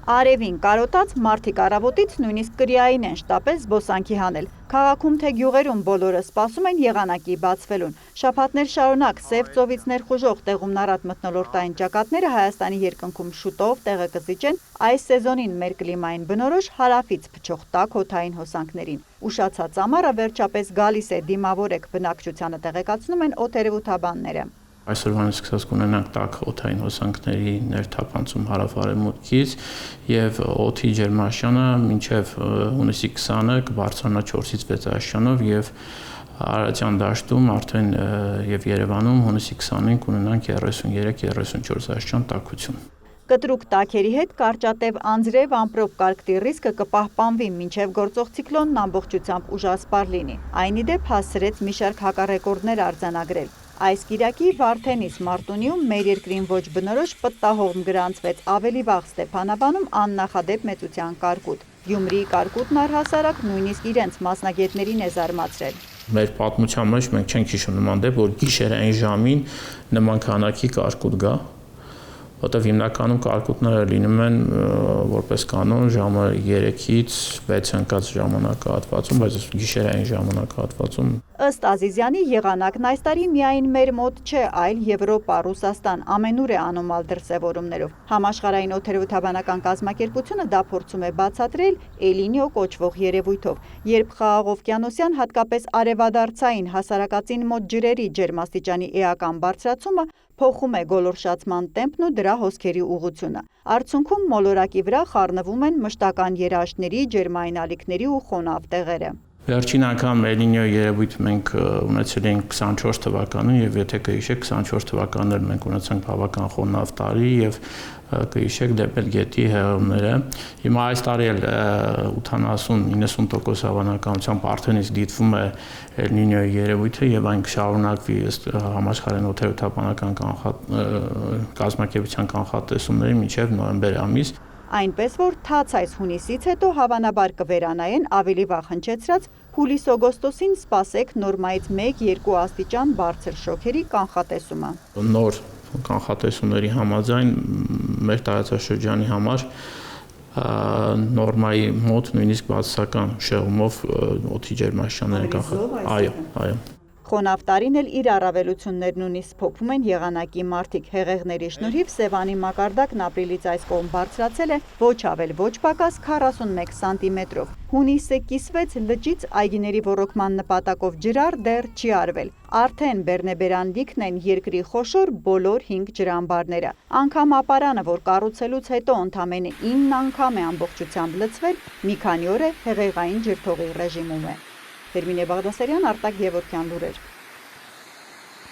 Արևին կարոտած մարդիկ առավոտից նույնիսկ կրիային են շտապել զբոսանքի հանել։ Քաղաքում թե գյուղերում բոլորը սպասում են եղանակի բացվելուն։ Շաբաթներ շարունակ սև ծովից ներխուժող տեղումնառատ մթնոլորտային ճակատները Հայաստանի երկնքում շուտով տեղը կզիջեն այս սեզոնին մեր կլիմային բնորոշ հարավից փչող տաք օդային հոսանքներին։ Ուշացած ամառը վերջապես գալիս է, դիմավորեք բնակչությանը տեղեկացնում են օդերևութաբանները։ Այսօրվանից սկսած կունենանք տաք օդային հոսանքների ներթափանցում հարավ-արևմուտքից եւ օդի ջերմաստիճանը մինչեւ հունիսի 20-ը կբարձրանա 4-ից 6 աստիճանով եւ Արարատյան դաշտում արդեն եւ Երևանում հունիսի 20-ին կունենանք 33-34 աստիճան տաքություն։ Կտրուկ տաքերի հետ կարճատև անձրև ամպրոպ կարգտի ռիսկը կպահպանվի մինչև գործող ցիկլոնն ամբողջությամբ ուժասպառ լինի։ Այն ի դեպ հասցրեց մի շարք հակառեկորդներ արձանագրել։ Այս կիրակի Վարդենից Մարտունիում մեր երկրին ոչ բնորոշ պտտահողմ գրանցվեց ավելի վաղ Ստեփանավանում աննախադեպ մեծության կարկուտ։ Գյումրիի կարկուտն առհասարակ նույնիսկ իրենց մասնագետներին է զարմացրել։ Մեր պատմության մեջ մենք չենք հիշում նման դեպ, որ գիշերային ժամին նման քանակի կարկուտ գա, որտեղ հիմնականում կարկուտները լինում են որպես կանոն ժամը 3-ից 6 ընկած ժամանակահատվածում, բայց գիշերային ժամանակահատվածում։ Ըստ Ազիզյանի եղանակն այս տարի միայն մեր մոտ չէ, այլ Եվրոպա, Ռուսաստան ամենուր է անոմալ դրսևորումներով։ Համաշխարհային օդերևութաբանական կազմակերպությունը դա փորձում է բացատրել Էլինիո կոչվող երևույթով, երբ Խաղաղօվկիանոսյան, հատկապես արևադարձային հասարակածին մոտ ջրերի ջերմաստիճանի էական բարձրացումը փոխում է գոլորշացման տեմպն ու դրա հոսքերի ուղղությունը։ Արդյունքում մոլորակի վրա խառնվում են մշտական երաշտների, ջերմային ալիքների ու խոնավ տեղերը։ Վերջին անգամ Էլինիո երևույթ մենք ունեցել էինք 24 թվականին եւ եթե կհիշեք 24 թվականներ մենք ունեցանք բավական խոնավ տարի եւ կհիշեք Դեպելգետի հեղեղումները։ Հիմա այս տարի էլ 80-90% հավանականությամբ արդեն իսկ դիտվում է Էլնինիոյի երևույթը եւ այն կշարունակվի ըստ համաշխարհային օդերևութաբանական կազմակերպության կանխատեսումների մինչեւ նոյեմբեր ամիս։ Այնպես որ թաց այս հունիսից հետո հավանաբար կվերանային ավելի վաղ հնչեցրած հուլիս-օգոստոսին սպասեք նորմայից 1-2 աստիճան բարձր շոքերի կանխատեսումը։ Նոր կանխատեսումների համաձայն մեր տարածաշրջանի համար նորմայի մոտ նույնիսկ բացասական շեղումով օդի ջերմաստիճանները կանխատեսվում։ Այո։ Խոնավ տարին էլ իր առավելություններն ունի, փոխվում են եղանակի մարդիկ։ Հեղեղների շնորհիվ Սևանի մակարդակն ապրիլից այս կողմ բարձրացել է ոչ ավել ոչ պակաս 41 սանտիմետրով։ Հունիսը կիսվեց լճից այգիների ոռոգման նպատակով ջրառ դեռ չի արվել։ Արդեն Բեռնեբերան լիքն են երկրի խոշոր բոլոր 5 ջրամբարները։ Անգամ ապարանը, որ կառուցելուց հետո ընդամենը 9 անգամ է ամբողջությամբ լցվել, մի քանի օր է հեղեղային ջրթողի ռեժիմում է։ Հերմինե Բաղդասարյան, Արտակ Գևորգյան լուրեր։